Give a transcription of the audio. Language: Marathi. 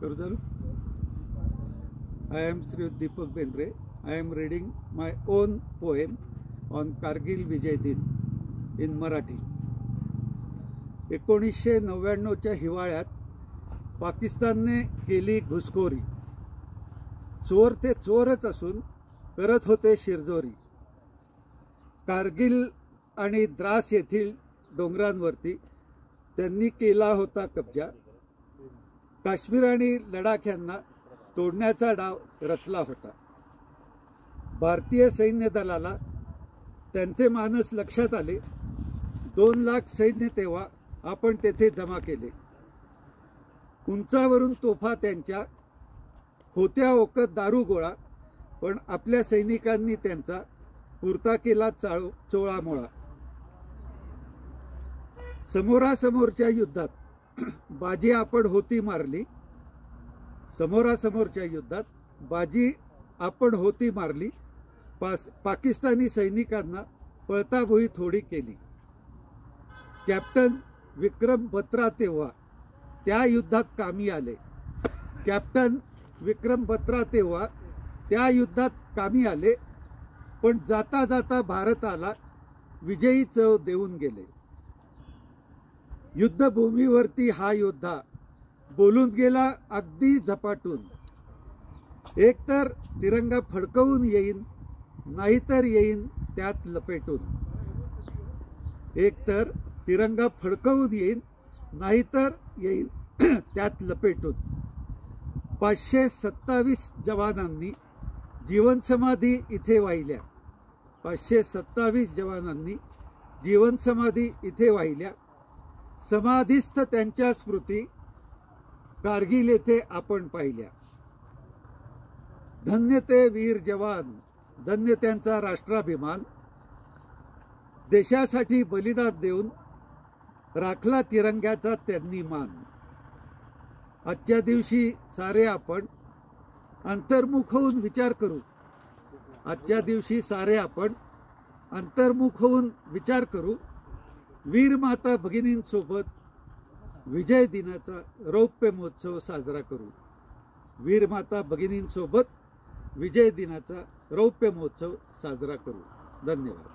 करू चालू. I am Sri Deepak Bendre. I am reading my own poem on Kargil Vijay Din in Marathi. 1999च्या हिवाळ्यात पाकिस्तानने केली घुसखोरी. चोर ते चोरच असून करत होते शिरजोरी. कारगिल आणि द्रास येथील डोंगरांवरती त्यांनी केला होता कब्जा. काश्मीर आणि लडाख यांना तोडण्याचा डाव रचला होता. भारतीय सैन्य दलाला त्यांचे मानस लक्षात आले. 2 लाख सैन्य तेव्हा आपण तेथे जमा केले. उंचावरून तोफा त्यांच्या होत्या ओकत दारुगोळा, पण आपल्या सैनिकांनी त्यांचा पुरता केला चोळामोळा. समोरासमोरच्या युद्धात बाजी आपण होती मारली. समोरासमोरच्या युद्धात बाजी आपण होती मारली. पाकिस्तानी सैनिकांना पळताभुई थोडी केली. कॅप्टन विक्रम बत्रा तेव्हा त्या युद्धात कामी आले. कॅप्टन विक्रम बत्रा तेव्हा त्या युद्धात कामी आले, पण जाता जाता भारताला विजयी चव देऊन गेले. युद्धभूमीवरती हा योद्धा बोलून गेला अगदी झपाटून. एकतर तिरंगा फडकवून येईन, नाहीतर येईन त्यात लपेटून. एकतर तिरंगा फडकवून येईन, नाहीतर येईन त्यात लपेटून. 527 जवानांनी जीवनसमाधी इथे वाहिल्या. 527 जवानांनी जीवनसमाधी इथे वाहिल्या. समाधीस्थ त्यांच्या स्मृती कारगिल येथे आपण पाहिल्या. धन्य ते वीर जवान, धन्य त्यांचा राष्ट्राभिमान. देशासाठी बलिदान देऊन राखला तिरंग्याचा त्यांनी मान. आजच्या दिवशी सारे आपण अंतर्मुख होऊन विचार करू. आजच्या दिवशी सारे आपण अंतर्मुख होऊन विचार करू. वीर माता भगिनींसोबत विजय दिनाचा रौप्य महोत्सव साजरा करू. वीर माता भगिनींसोबत विजय दिनाचा रौप्य महोत्सव साजरा करू. धन्यवाद.